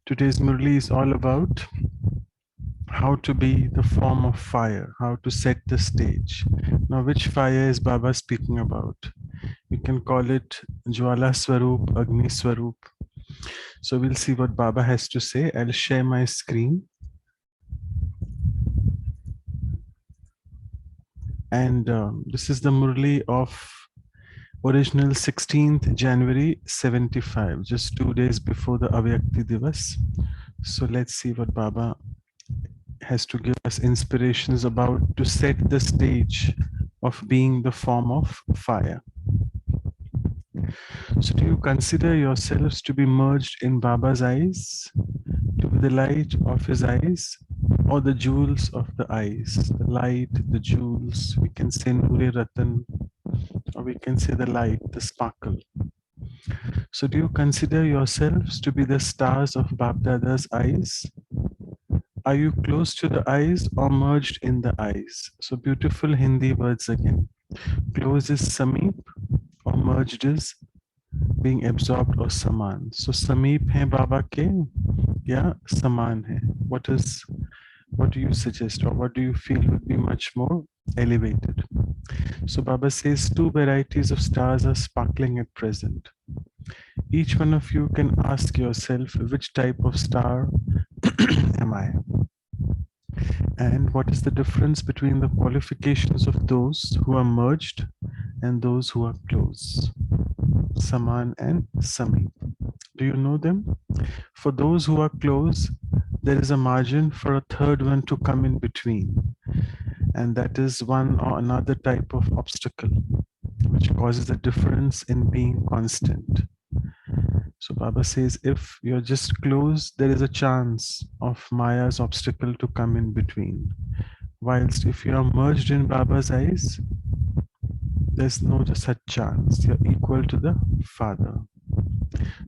Today's Murli is all about how to be the form of fire, how to set the stage. Now, which fire is Baba speaking about? We can call it Jwala Swarup, Agni Swarup. So we'll see what Baba has to say. I'll share my screen. And this is the Murli of original 16th January 75, just 2 days before the Avyakti Divas. So let's see what Baba has to give us inspirations about to set the stage of being the form of fire. So do you consider yourselves to be merged in Baba's eyes, to be the light of his eyes, or the jewels of the eyes? The light, the jewels, we can say Nure Ratan, or we can say the light, the sparkle. So do you consider yourselves to be the stars of Babdada's eyes? Are you close to the eyes or merged in the eyes? So beautiful Hindi words again. Close is Sameep or merged is being absorbed or Saman. So Sameep hai Baba ke ya Saman hai? What do you suggest or what do you feel would be much more elevated? So Baba says 2 varieties of stars are sparkling at present. Each one of you can ask yourself which type of star am I? And what is the difference between the qualifications of those who are merged and those who are close? Saman and Sami. Do you know them? For those who are close, there is a margin for a third one to come in between. And that is one or another type of obstacle, which causes a difference in being constant. So Baba says, if you're just close, there is a chance of Maya's obstacle to come in between. Whilst if you are merged in Baba's eyes, there's no such chance. You're equal to the Father.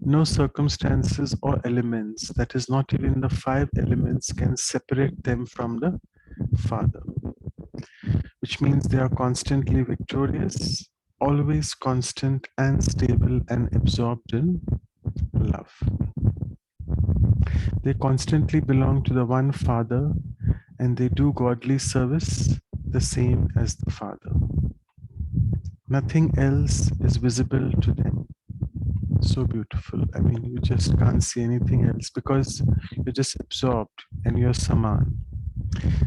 No circumstances or elements, that is not even the 5 elements, can separate them from the Father. Which means they are constantly victorious, always constant and stable and absorbed in love. They constantly belong to the one Father and they do godly service the same as the Father. Nothing else is visible to them. So beautiful. I mean, you just can't see anything else because you're just absorbed and you're Saman.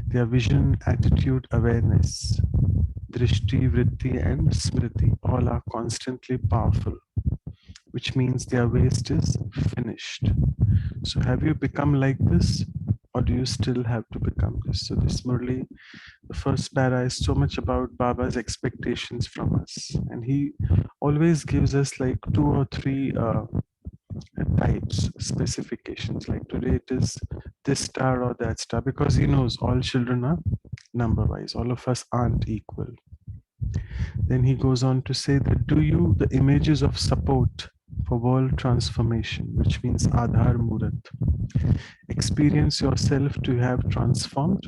Their vision, attitude, awareness, drishti, vritti, and smriti all are constantly powerful, which means their waste is finished. So have you become like this, or do you still have to become this? So this Murli, the first para is so much about Baba's expectations from us. And he always gives us like 2 or 3 types, specifications. Like today it is this star or that star, because he knows all children are number-wise. All of us aren't equal. Then he goes on to say that do you, the images of support for world transformation, which means Adhar Murat, experience yourself to have transformed?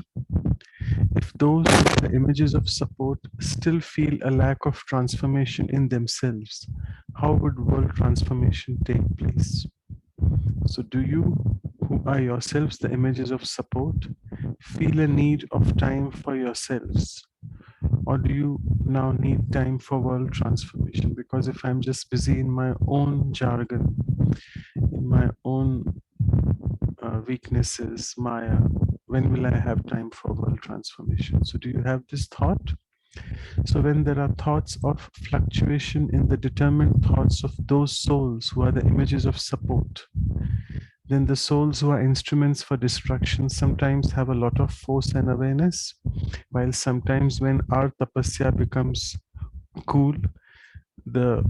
If those with the images of support still feel a lack of transformation in themselves, how would world transformation take place? So do you, who are yourselves the images of support, feel a need of time for yourselves? Or do you now need time for world transformation? Because if I'm just busy in my own jargon, in my own weaknesses, Maya, when will I have time for world transformation? So do you have this thought? So when there are thoughts of fluctuation in the determined thoughts of those souls who are the images of support, then the souls who are instruments for destruction sometimes have a lot of force and awareness, while sometimes when our tapasya becomes cool, the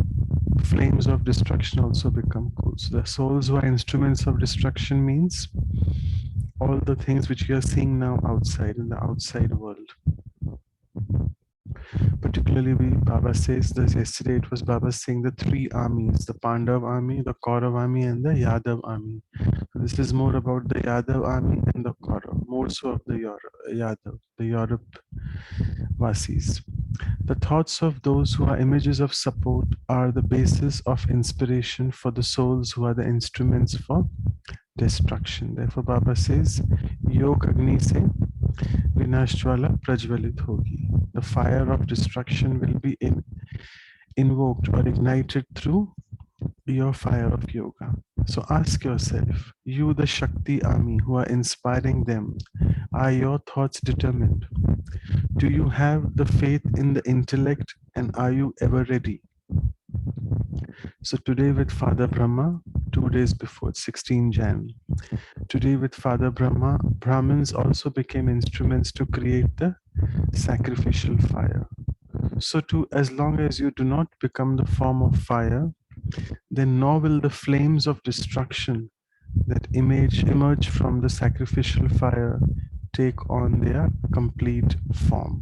flames of destruction also become cool. So the souls who are instruments of destruction means all the things which you are seeing now outside, in the outside world. Particularly, Baba says this, yesterday it was Baba saying the 3 armies, the Pandav army, the Kaurav army, and the Yadav army. So this is more about the Yadav army and the Kaurav, more so of the Yadav, the Europe Vasis. The thoughts of those who are images of support are the basis of inspiration for the souls who are the instruments for destruction. Therefore, Baba says, Yog Agni se Vinashjwala Prajvalit hogi. The fire of destruction will be invoked or ignited through your fire of yoga. So ask yourself, you the Shakti army who are inspiring them, are your thoughts determined? Do you have the faith in the intellect and are you ever ready? So today with Father Brahma, 2 days before, 16 Jan. Today with Father Brahma, Brahmins also became instruments to create the sacrificial fire. So too, as long as you do not become the form of fire, then nor will the flames of destruction that emerge from the sacrificial fire take on their complete form.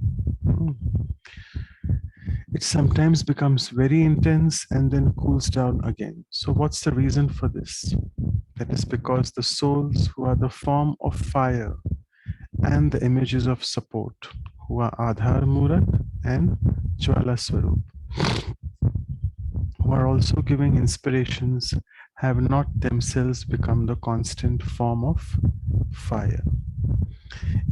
It sometimes becomes very intense and then cools down again. So what's the reason for this? That is because the souls who are the form of fire and the images of support, who are Adhar Murat and Jwala Swarup, who are also giving inspirations, have not themselves become the constant form of fire.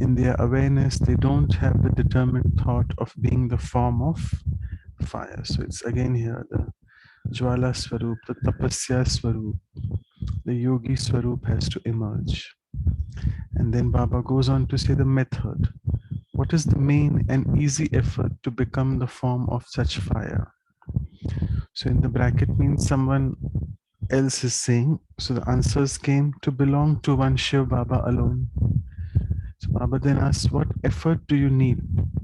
In their awareness, they don't have the determined thought of being the form of fire. So it's again here the Jwala Swarup, the Tapasya Swarup, the Yogi Swarup has to emerge. And then Baba goes on to say the method. What is the main and easy effort to become the form of such fire? So in the bracket means someone else is saying, so the answers came to belong to one Shiv Baba alone. So Baba then asks, what effort do you need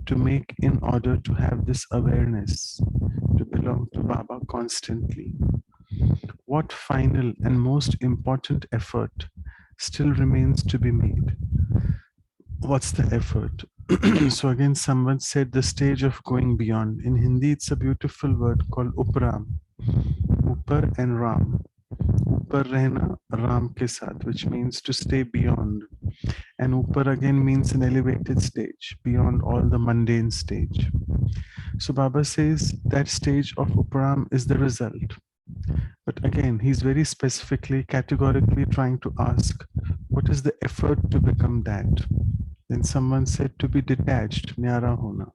to make in order to have this awareness, to belong to Baba constantly? What final and most important effort still remains to be made? What's the effort? So again, someone said the stage of going beyond. In Hindi, it's a beautiful word called Upram. Upar and Ram. Upar rehna, Ram ke saath, which means to stay beyond. And Upar again means an elevated stage, beyond all the mundane stage. So Baba says that stage of Upram is the result. But again, he's very specifically, categorically trying to ask, what is the effort to become that? Then someone said to be detached, Nyara Hona.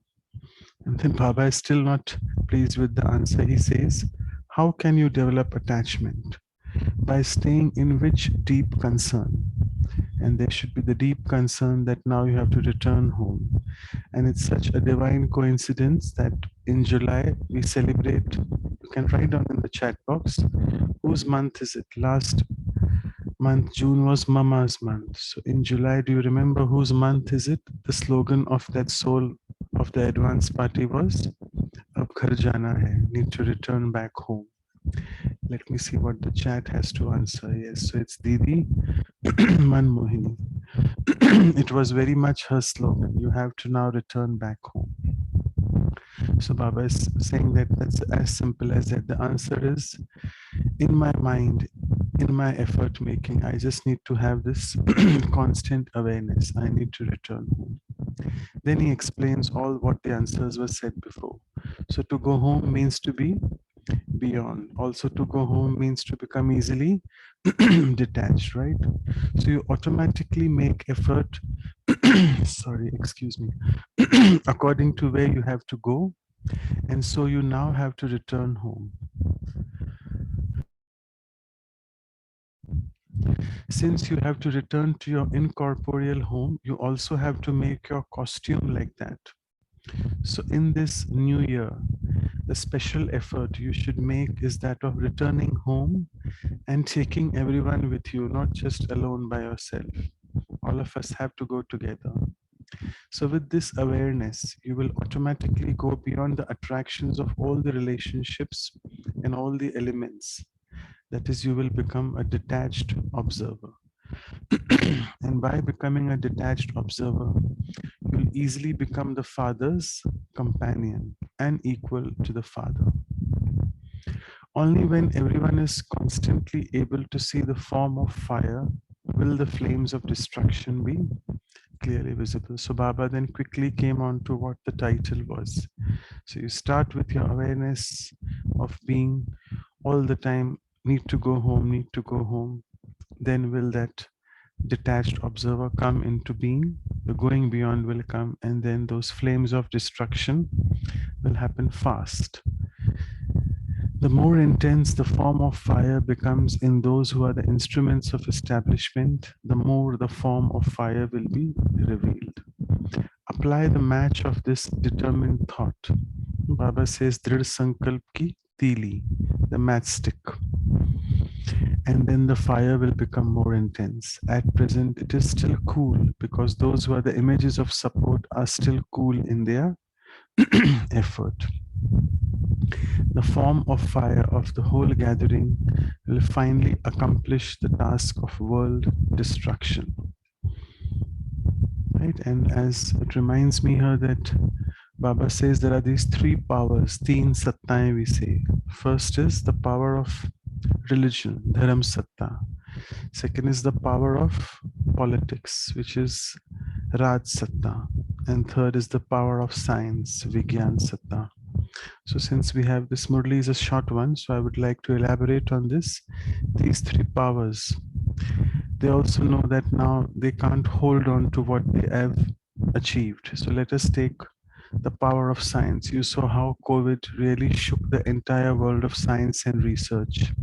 And then Baba is still not pleased with the answer. He says, how can you develop attachment? By staying in which deep concern? And there should be the deep concern that now you have to return home. And it's such a divine coincidence that in July we celebrate, you can write down in the chat box, whose month is it? Last month, June was Mama's month. So in July, do you remember whose month is it? The slogan of that soul of the advance party was, Ab ghar jana hai, need to return back home. Let me see what the chat has to answer. Yes, so it's Didi Manmohini. It was very much her slogan. You have to now return back home. So Baba is saying that that's as simple as that. The answer is, in my mind, in my effort making, I just need to have this constant awareness. I need to return home. Then he explains all what the answers were said before. So to go home means to be beyond. Also to go home means to become easily detached, right? So you automatically make effort, sorry, excuse me, according to where you have to go. And so you now have to return home. Since you have to return to your incorporeal home, you also have to make your costume like that. So in this new year, the special effort you should make is that of returning home and taking everyone with you, not just alone by yourself. All of us have to go together. So with this awareness, you will automatically go beyond the attractions of all the relationships and all the elements. That is, you will become a detached observer. And by becoming a detached observer, you'll easily become the Father's companion and equal to the Father. Only when everyone is constantly able to see the form of fire will the flames of destruction be clearly visible. So Baba then quickly came on to what the title was. So you start with your awareness of being all the time, need to go home, need to go home. Then will that detached observer come into being, the going beyond will come, and then those flames of destruction will happen fast. The more intense the form of fire becomes in those who are the instruments of establishment, the more the form of fire will be revealed. Apply the match of this determined thought. Baba says, Drid Sankalp ki tili, the matchstick. And then the fire will become more intense. At present, it is still cool because those who are the images of support are still cool in their effort. The form of fire of the whole gathering will finally accomplish the task of world destruction. Right? And as it reminds me here that Baba says there are these three powers, teen sattaएं we say. First is the power of religion, dharam satta. Second is the power of politics, which is raj satta. And third is the power of science, vigyan satta. So since we have this Murli is a short one, so I would like to elaborate on this. These three powers, they also know that now they can't hold on to what they have achieved. So let us take the power of science. You saw how COVID really shook the entire world of science and research.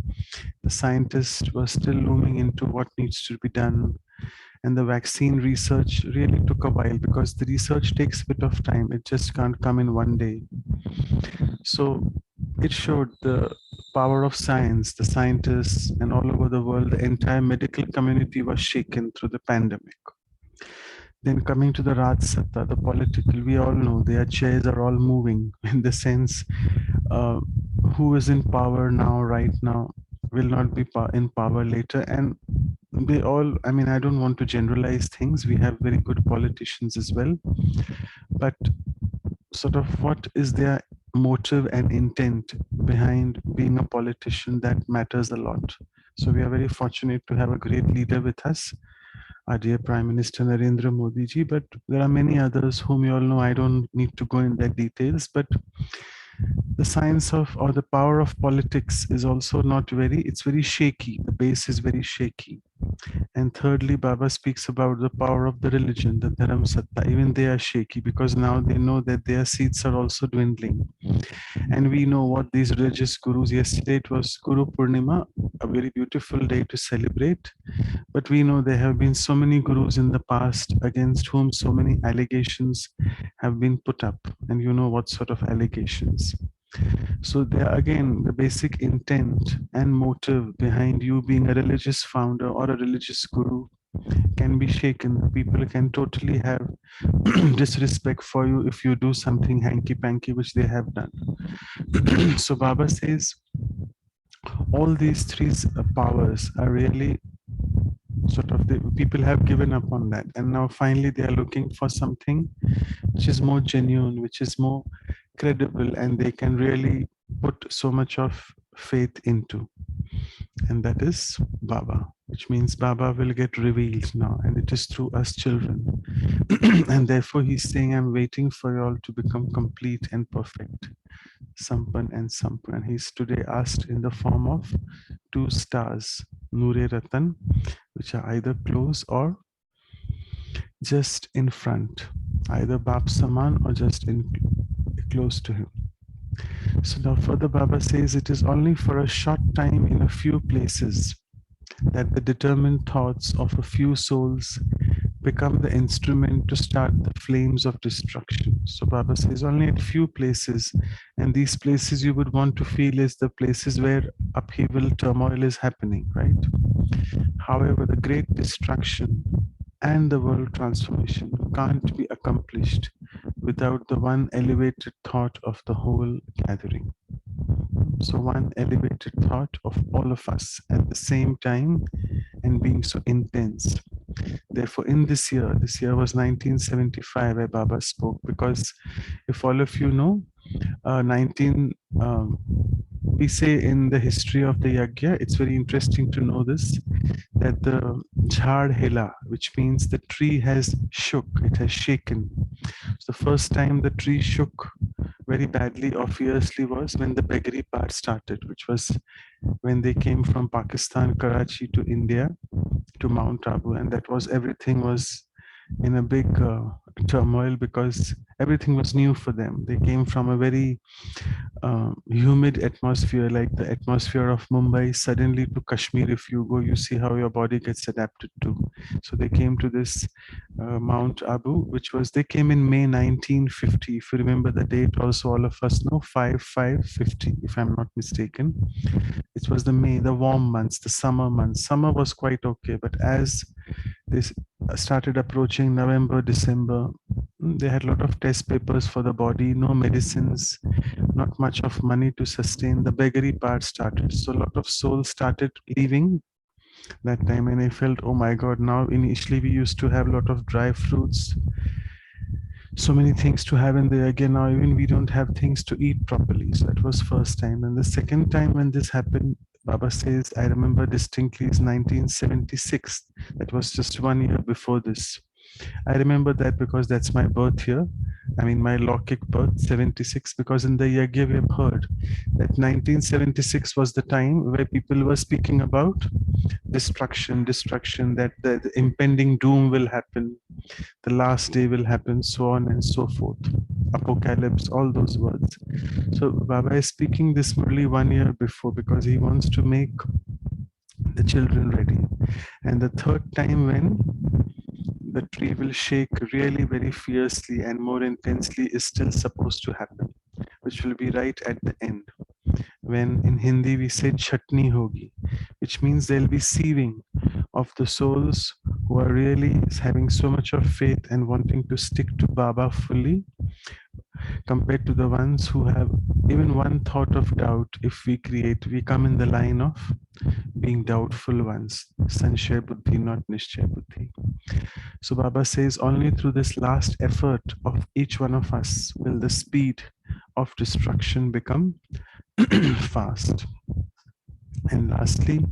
The scientists were still looming into what needs to be done. And the vaccine research really took a while because the research takes a bit of time. It just can't come in one day. So it showed the power of science, the scientists, and all over the world, the entire medical community was shaken through the pandemic. Then coming to the Raj Satta, the political, we all know their chairs are all moving in the sense who is in power now, right now, will not be in power later. And they all, I mean, I don't want to generalize things. We have very good politicians as well. But sort of what is their motive and intent behind being a politician, that matters a lot. So we are very fortunate to have a great leader with us, our dear Prime Minister Narendra Modi ji, but there are many others whom you all know. I don't need to go in their details, but the science of or the power of politics is also not very, it's very shaky. The base is very shaky. And thirdly, Baba speaks about the power of the religion, the Dharam Satta. Even they are shaky because now they know that their seats are also dwindling. And we know what these religious gurus, yesterday it was Guru Purnima, a very beautiful day to celebrate. But we know there have been so many gurus in the past against whom so many allegations have been put up. And you know what sort of allegations. So there again, the basic intent and motive behind you being a religious founder or a religious guru can be shaken. People can totally have disrespect for you if you do something hanky-panky, which they have done. So Baba says, all these three powers are really sort of, people have given up on that. And now finally they are looking for something which is more genuine, which is more credible, and they can really put so much of faith into. And that is Baba, which means Baba will get revealed now, and it is through us children. And therefore he's saying, I'm waiting for you all to become complete and perfect. Sampan and Sampan. And he's today asked in the form of two stars, Nure Ratan, which are either close or just in front, either Bap Saman or just in close to him. So now further Baba says it is only for a short time in a few places that the determined thoughts of a few souls become the instrument to start the flames of destruction. So Baba says only at few places, and these places you would want to feel is the places where upheaval, turmoil is happening, right? However, the great destruction and the world transformation can't be accomplished without the one elevated thought of the whole gathering. So one elevated thought of all of us at the same time and being so intense. Therefore, in this year was 1975 where Baba spoke, because if all of you know, we say in the history of the yajna, it's very interesting to know this, that the jhad hila, which means the tree has shook, it has shaken. So the first time the tree shook very badly or fiercely was when the beggary part started, which was when they came from Pakistan, Karachi to India, to Mount Abu, and that was, everything was in a big turmoil because everything was new for them. They came from a very humid atmosphere, like the atmosphere of Mumbai, suddenly to Kashmir. If you go, you see how your body gets adapted to. So they came to this Mount Abu, which was, they came in May 1950. If you remember the date, also all of us know, 5/5/50, if I'm not mistaken. It was the May, the warm months, the summer months. Summer was quite okay, but as this started approaching November, December, they had a lot of test papers for the body, no medicines, not much of money to sustain. The beggary part started. So a lot of souls started leaving that time, and I felt, oh my God, now initially we used to have a lot of dry fruits, so many things to have in there. Again, now even we don't have things to eat properly. So that was first time. And the second time when this happened, Baba says, I remember distinctly, is 1976. That was just 1 year before this. I remember that because that's my birth year. I mean, my Lokik birth, 76, because in the Yagya we have heard that 1976 was the time where people were speaking about destruction, that the impending doom will happen, the last day will happen, so on and so forth. Apocalypse, all those words. So Baba is speaking this Murli 1 year before because he wants to make the children ready. And the third time when the tree will shake really very fiercely and more intensely is still supposed to happen, which will be right at the end. When in Hindi we say chutney hogi, which means there'll be sieving of the souls who are really having so much of faith and wanting to stick to Baba fully, compared to the ones who have even one thought of doubt. If we come in the line of being doubtful ones, Sanshaya Buddhi, not Nishchaya Buddhi. So Baba says only through this last effort of each one of us will the speed of destruction become fast. And lastly,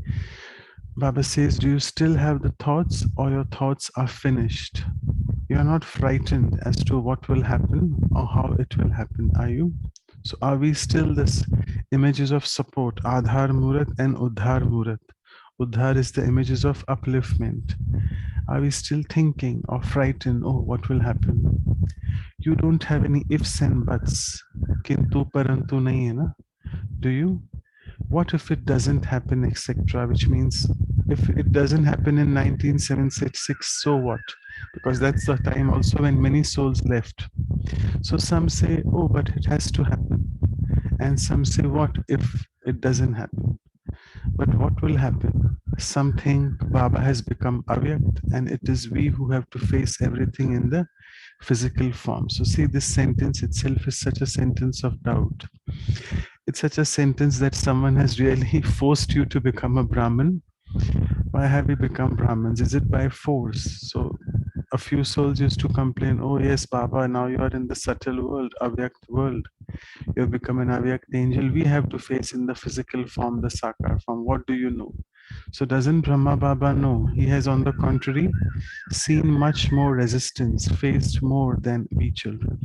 Baba says, do you still have the thoughts, or your thoughts are finished? You are not frightened as to what will happen or how it will happen, are you? So are we still this images of support, Adhar Murat and Udhar Murat? Udhar is the images of upliftment. Are we still thinking or frightened, oh, what will happen? You don't have any ifs and buts. Kintu parantu nahi hai na? Do you? What if it doesn't happen, etc.? Which means if it doesn't happen in 1976, so what? Because that's the time also when many souls left. So some say, oh, but it has to happen. And some say, what if it doesn't happen? But what will happen? Something Baba has become avyakt, and it is we who have to face everything in the physical form. So see, this sentence itself is such a sentence of doubt. It's such a sentence that someone has really forced you to become a Brahmin. Why have we become Brahmins? Is it by force? So a few souls used to complain, oh yes, Baba, now you are in the subtle world, avyakt world. You have become an avyakt angel. We have to face in the physical form, the sakar form. What do you know? So doesn't Brahma Baba know? He has, on the contrary, seen much more resistance, faced more than we children.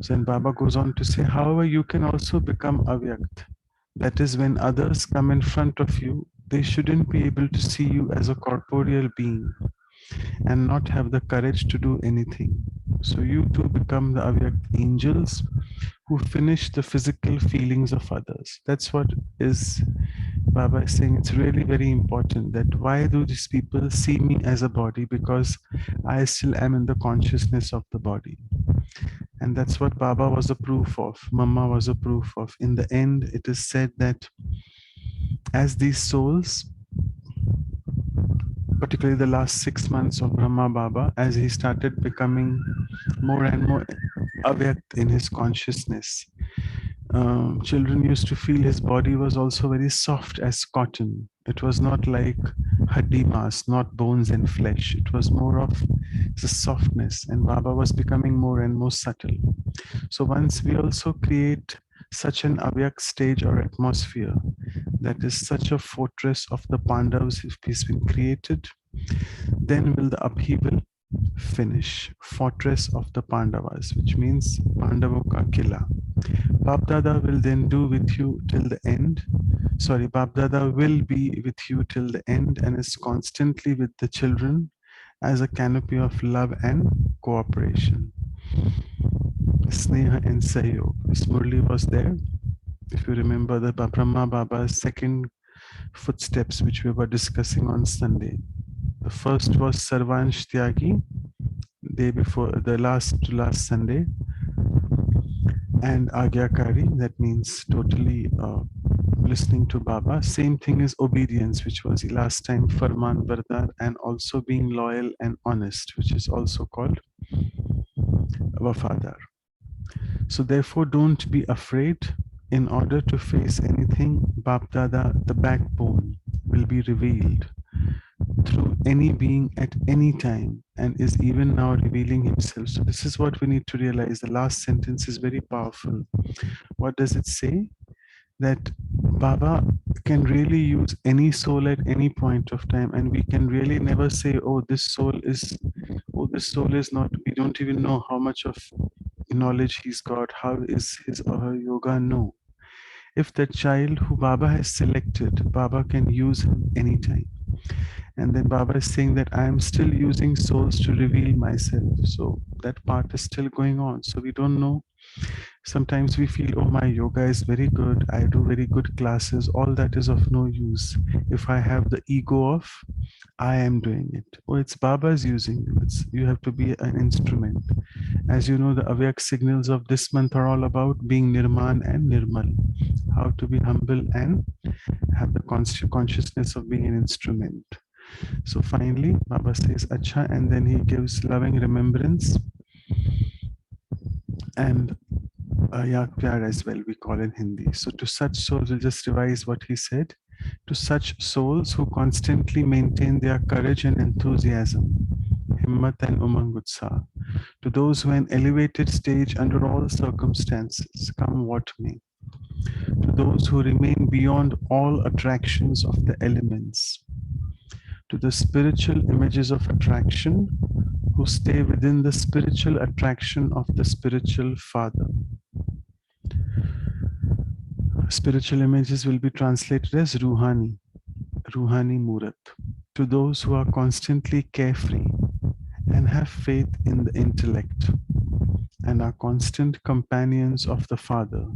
So then Baba goes on to say, however, you can also become avyakt. That is, when others come in front of you, they shouldn't be able to see you as a corporeal being and not have the courage to do anything. So you too become the avyakt angels who finish the physical feelings of others. That's what is Baba is saying. It's really very important that why do these people see me as a body? Because I still am in the consciousness of the body. And that's what Baba was a proof of, Mama was a proof of. In the end, it is said that as these souls, particularly the last 6 months of Brahma Baba, as he started becoming more and more avyakt in his consciousness, children used to feel his body was also very soft as cotton. It was not like haddi mass, not bones and flesh. It was more of the softness, and Baba was becoming more and more subtle. So once we also create such an avyak stage or atmosphere that is such a fortress of the Pandavas if peace been created, then will the upheaval finish. Fortress of the Pandavas, which means Pandavoka Killa. Babdada will then do with you till the end. Sorry, Babdada will be with you till the end and is constantly with the children as a canopy of love and cooperation. Sneha and Sahyog. Miss Murli was there. If you remember the Brahma Baba's second footsteps, which we were discussing on Sunday. The first was Sarvansh Tyagi, day before the last Sunday, and Agyakari, that means totally listening to Baba. Same thing is obedience, which was last time Farman Vardar, and also being loyal and honest, which is also called Wafadar. So therefore, don't be afraid. In order to face anything, Bap Dada, the backbone, will be revealed through any being at any time and is even now revealing himself. So this is what we need to realize. The last sentence is very powerful. What does it say? That Baba can really use any soul at any point of time, and we can really never say, oh, this soul is not, we don't even know how much of knowledge he's got, how is his or her yoga. No. If the child who Baba has selected, Baba can use him anytime. And then Baba is saying that I am still using souls to reveal myself. So that part is still going on. So we don't know. Sometimes we feel, oh, my yoga is very good. I do very good classes. All that is of no use if I have the ego of I am doing it. Oh, it's Baba's using you. You have to be an instrument. As you know, the Avyak signals of this month are all about being Nirman and Nirmal. How to be humble and have the consciousness of being an instrument. So finally, Baba says Acha, and then he gives loving remembrance and Yaad Pyar as well, we call in Hindi. So to such souls, we'll just revise what he said. To such souls who constantly maintain their courage and enthusiasm, himmat and umang utsaha. To those who are in elevated stage under all circumstances, come what may. To those who remain beyond all attractions of the elements. To the spiritual images of attraction who stay within the spiritual attraction of the spiritual Father. Spiritual images will be translated as Ruhani, Ruhani Murat. To those who are constantly carefree and have faith in the intellect and are constant companions of the Father.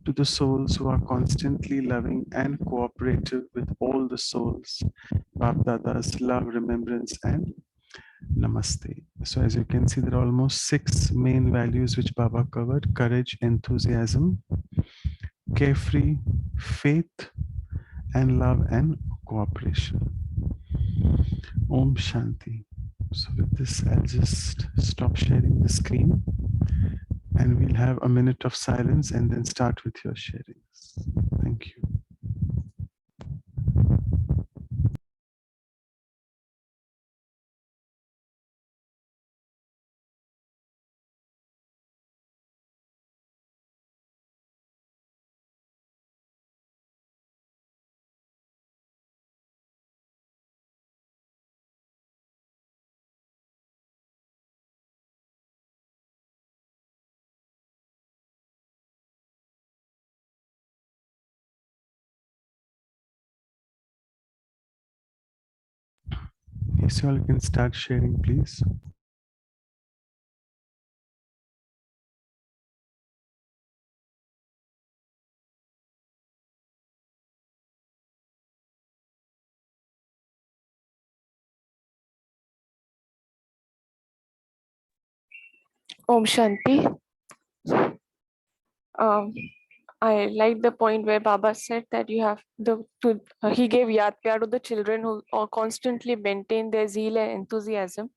To the souls who are constantly loving and cooperative with all the souls, Bap Dada's love, remembrance, and Namaste. So as you can see, there are almost 6 main values which Baba covered: courage, enthusiasm, carefree, faith, and love and cooperation. Om Shanti. So with this, I'll just stop sharing the screen and we'll have a minute of silence and then start with your sharings. Thank you. Yes, you all can start sharing, please. Om Shanti. Um, I like the point where Baba said that you have he gave Yaad Pyar to the children who constantly maintain their zeal and enthusiasm.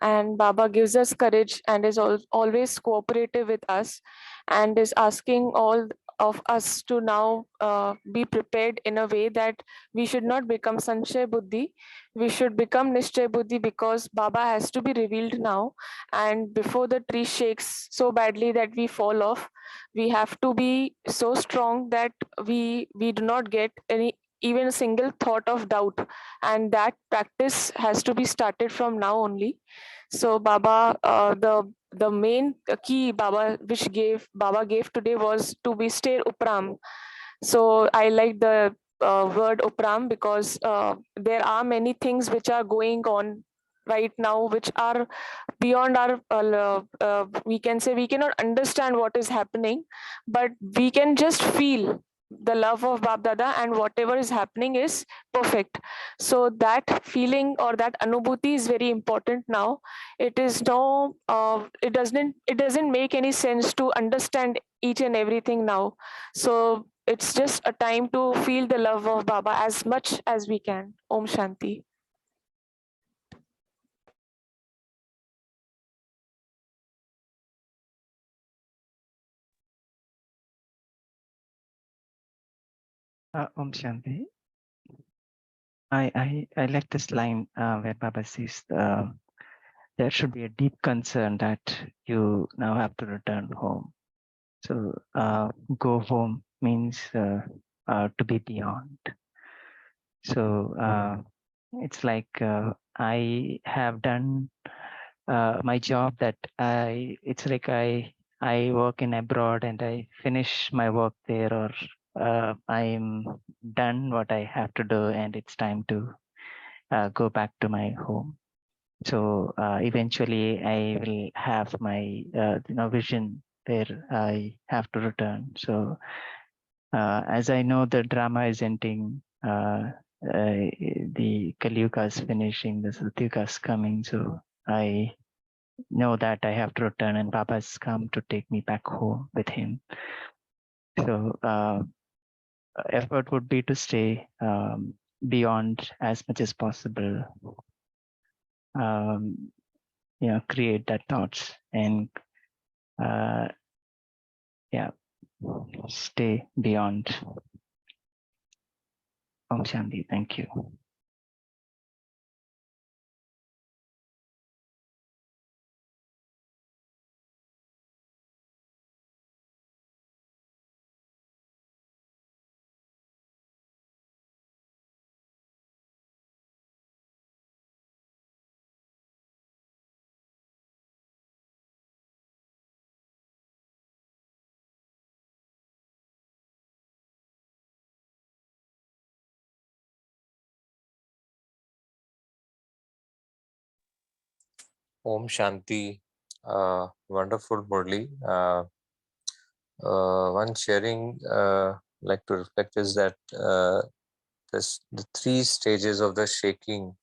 And Baba gives us courage and is always cooperative with us and is asking all of us to now be prepared in a way that we should not become Sanshay Buddhi. We should become Nishtay Buddhi, because Baba has to be revealed now. And before the tree shakes so badly that we fall off, we have to be so strong that we do not get any even a single thought of doubt. And that practice has to be started from now only. So Baba, the main key Baba gave today was to be stay upram. So I like the word upram, because there are many things which are going on right now which are beyond our we can say we cannot understand what is happening, but we can just feel the love of Bab Dada, and whatever is happening is perfect. So that feeling or that anubhuti is very important now. It is no it doesn't make any sense to understand each and everything now. So it's just a time to feel the love of Baba as much as we can. Om Shanti. Om Shanti. I like this line where Baba says there should be a deep concern that you now have to return home. So go home means to be beyond. So it's like I have done my job that it's like I work in abroad and I finish my work there, or I'm done what I have to do and it's time to go back to my home. So eventually I will have my vision where I have to return. So as I know the drama is ending, the Kali Yuga is finishing, the Satyuga is coming. So I know that I have to return, and Baba has come to take me back home with him. So effort would be to stay beyond as much as possible. Create that thoughts and stay beyond. Om Shanti. Thank you. Om Shanti. Wonderful, Murli. One sharing like to reflect is that the three stages of the shaking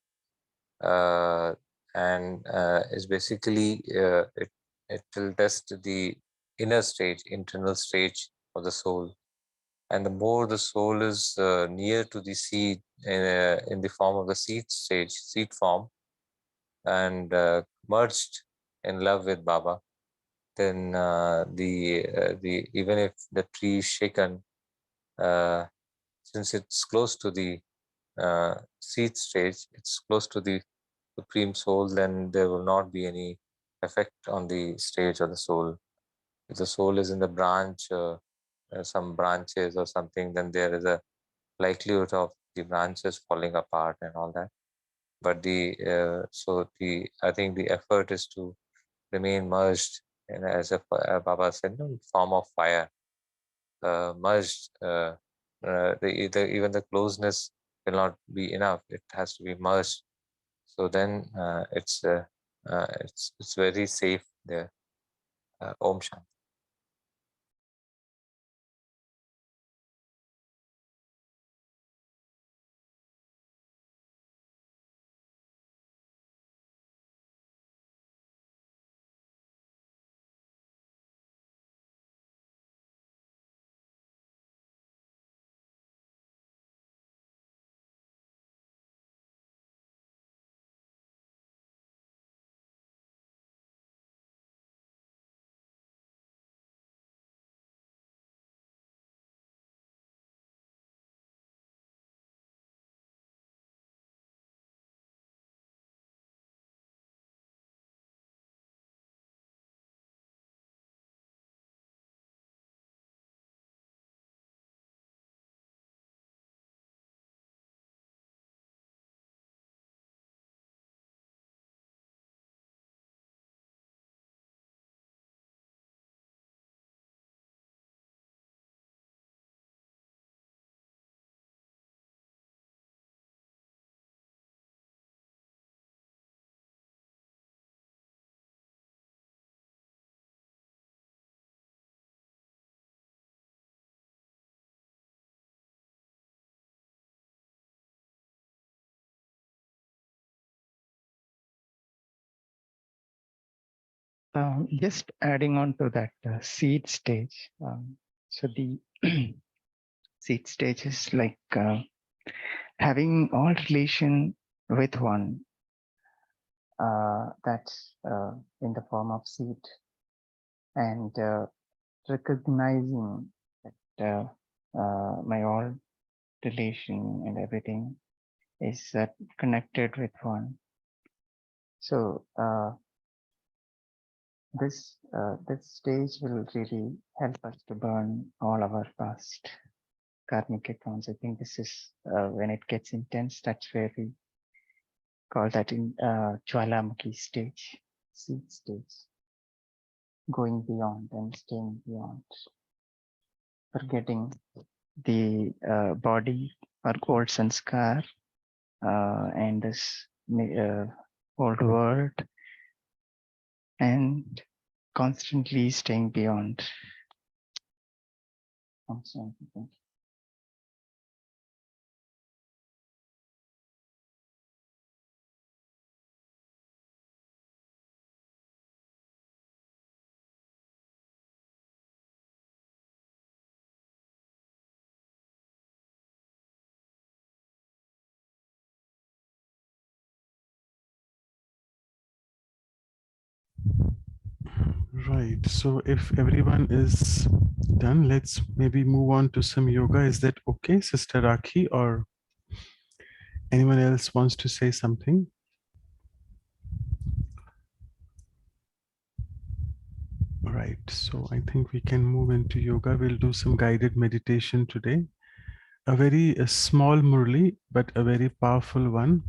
and is basically it will test the inner stage, internal stage of the soul. And the more the soul is near to the seed in the form of the seed stage, seed form, and merged in love with Baba, then the even if the tree is shaken, since it's close to the seed stage, it's close to the supreme soul, then there will not be any effect on the stage of the soul. If the soul is in the branch, some branches or something, then there is a likelihood of the branches falling apart and all that. But I think the effort is to remain merged, and as Baba said, in form of fire, merged. Even the closeness will not be enough; it has to be merged. So then it's very safe there. Om Shanti. Just adding on to that seed stage. So the seed stage is like having all relation with one, that's in the form of seed, and recognizing that my all relation and everything is connected with one. So this stage will really help us to burn all our past karmic accounts. I think this is when it gets intense. That's where we call that in Jwalamukhi stage, seed stage, going beyond and staying beyond, forgetting the body or old sanskar and this old world, and constantly staying beyond. Constantly. Right. So if everyone is done, let's maybe move on to some yoga. Is that okay, Sister Rakhi, or anyone else wants to say something? All right. So I think we can move into yoga. We'll do some guided meditation today. A very small Murli, but a very powerful one.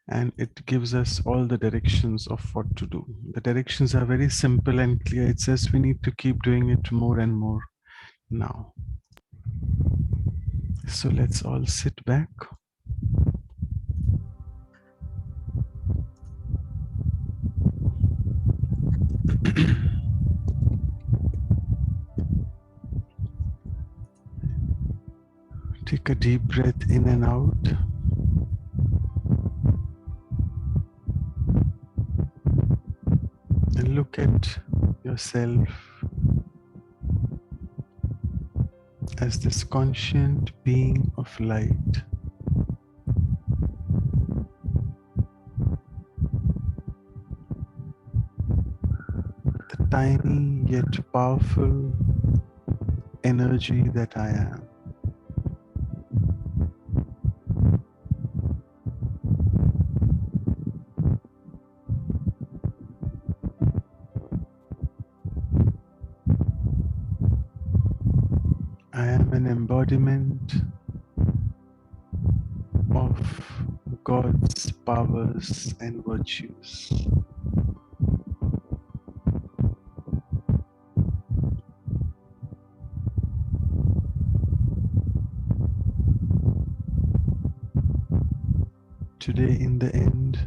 And it gives us all the directions of what to do. The directions are very simple and clear. It says we need to keep doing it more and more now. So let's all sit back. Take a deep breath in and out. And look at yourself as this conscient being of light. The tiny yet powerful energy that I am. I am an embodiment of God's powers and virtues. Today, in the end,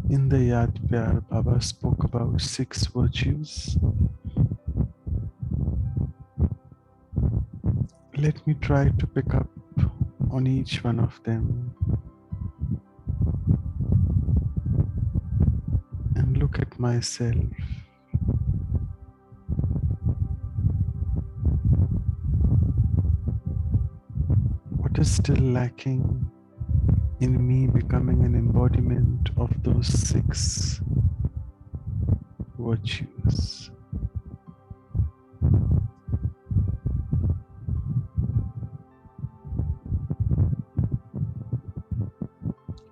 in the Yad Pyar, Baba spoke about 6 virtues. Let me try to pick up on each one of them and look at myself. What is still lacking in me becoming an embodiment of those 6 virtues?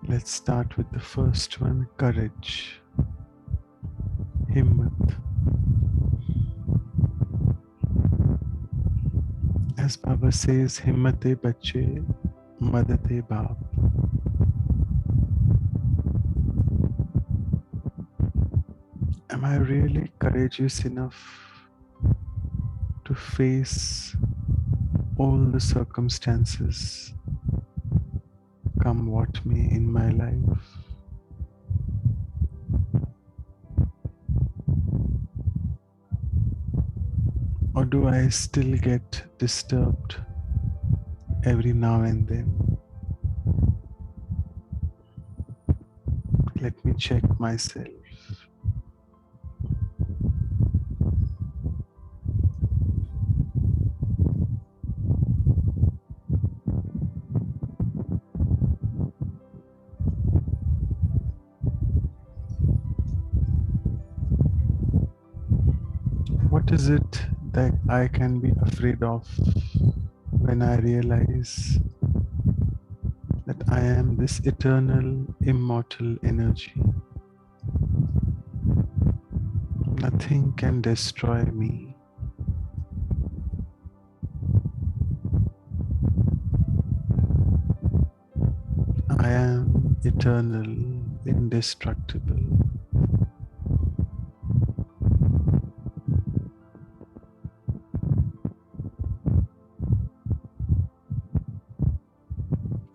Let's start with the first one, courage, himmat. As Baba says, himmate bache, madate baap. Am I really courageous enough to face all the circumstances, come what may, in my life? Or do I still get disturbed every now and then? Let me check myself. What is it that I can be afraid of when I realize that I am this eternal, immortal energy? Nothing can destroy me. I am eternal, indestructible.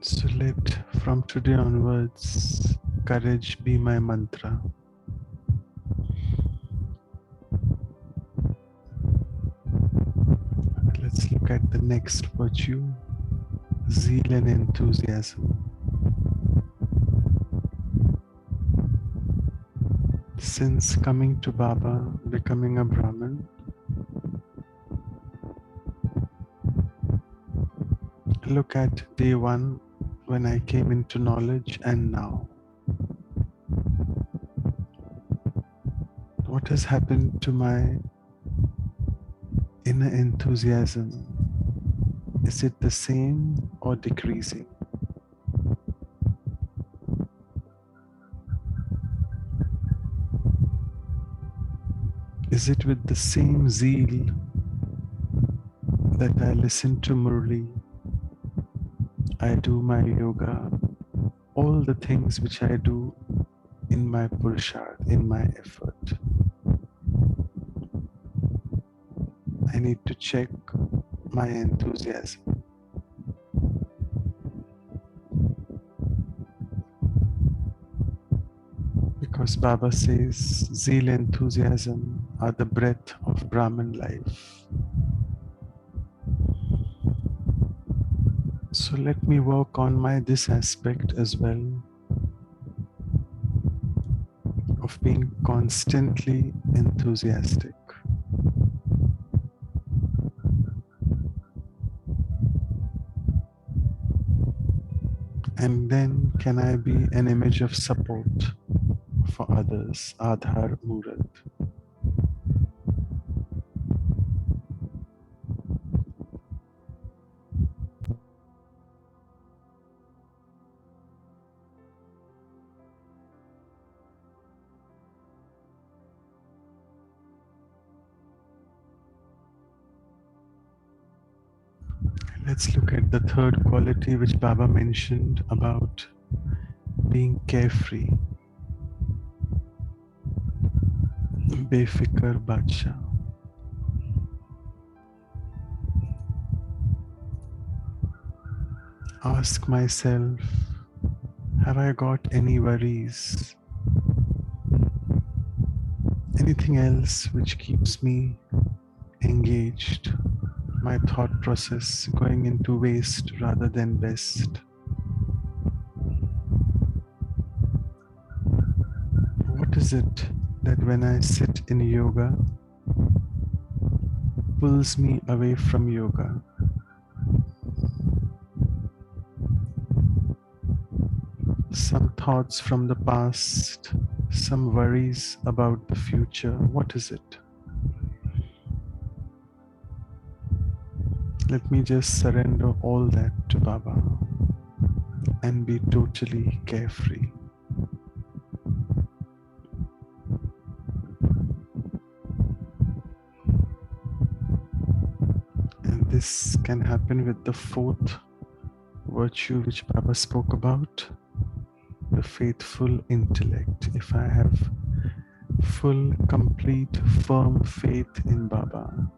So let from today onwards, courage be my mantra. Let's look at the next virtue, zeal and enthusiasm. Since coming to Baba, becoming a Brahmin, look at day one when I came into knowledge and now. What has happened to my inner enthusiasm? Is it the same or decreasing? Is it with the same zeal that I listen to Murli, I do my yoga, all the things which I do in my purusharth, in my effort? I need to check my enthusiasm. Because Baba says zeal and enthusiasm are the breath of Brahman life. So let me work on this aspect as well, of being constantly enthusiastic. And then can I be an image of support for others, Adhar Murat. Let's look at the third quality which Baba mentioned about being carefree. Befikar Badshah. Ask myself, have I got any worries? Anything else which keeps me engaged? My thought process going into waste rather than best? What is it that when I sit in yoga pulls me away from yoga? Some thoughts from the past, some worries about the future. What is it? Let me just surrender all that to Baba and be totally carefree. And this can happen with the fourth virtue which Baba spoke about, the faithful intellect. If I have full, complete, firm faith in Baba,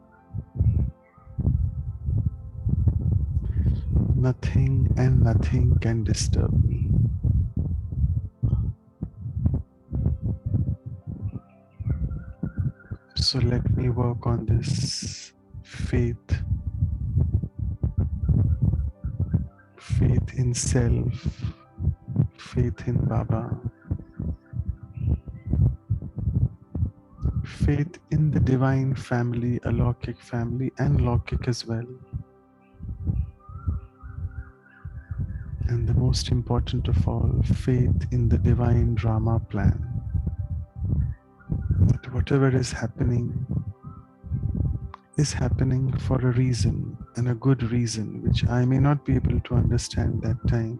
nothing and nothing can disturb me. So let me work on this faith in self, faith in Baba, faith in the divine family, Alaukik family, and Laukik as well. And the most important of all, faith in the divine drama plan. That whatever is happening is happening for a reason, and a good reason, which I may not be able to understand that time.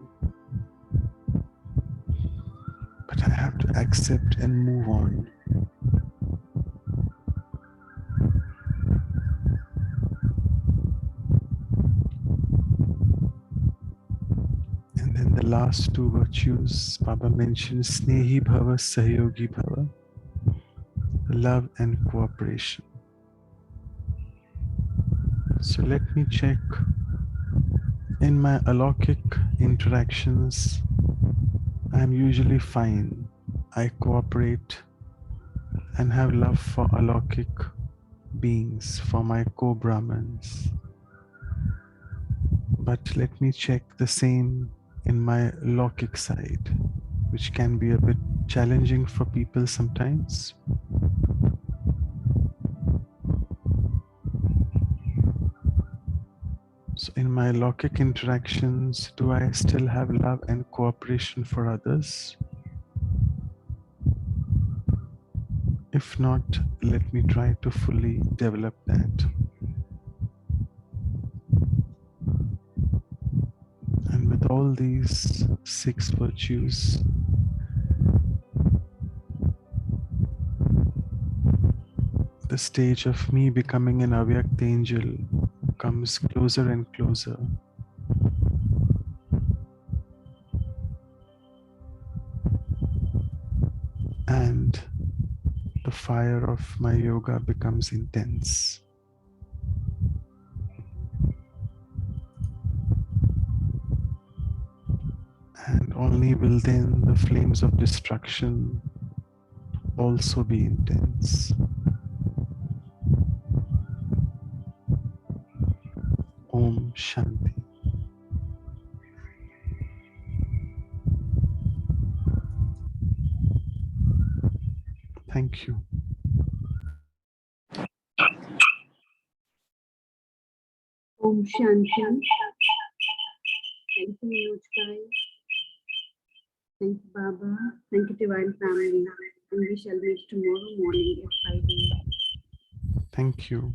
But I have to accept and move on. And then the last two virtues, Baba mentions Snehi Bhava, Sahyogi Bhava, love and cooperation. So let me check in my alokik interactions. I'm usually fine. I cooperate and have love for alokik beings, for my co-Brahmins. But let me check the same in my lokik side, which can be a bit challenging for people sometimes. So in my lokik interactions, do I still have love and cooperation for others? If not, let me try to fully develop that. And with all these 6 virtues, the stage of me becoming an Avyakt angel comes closer and closer. And the fire of my yoga becomes intense. And only will then the flames of destruction also be intense. Om Shanti. Thank you. Om Shanti. Thank you, Manoj Bhai. Thank you, Baba. Thank you, Divine Family. And we shall meet tomorrow morning at 5 a.m. Thank you.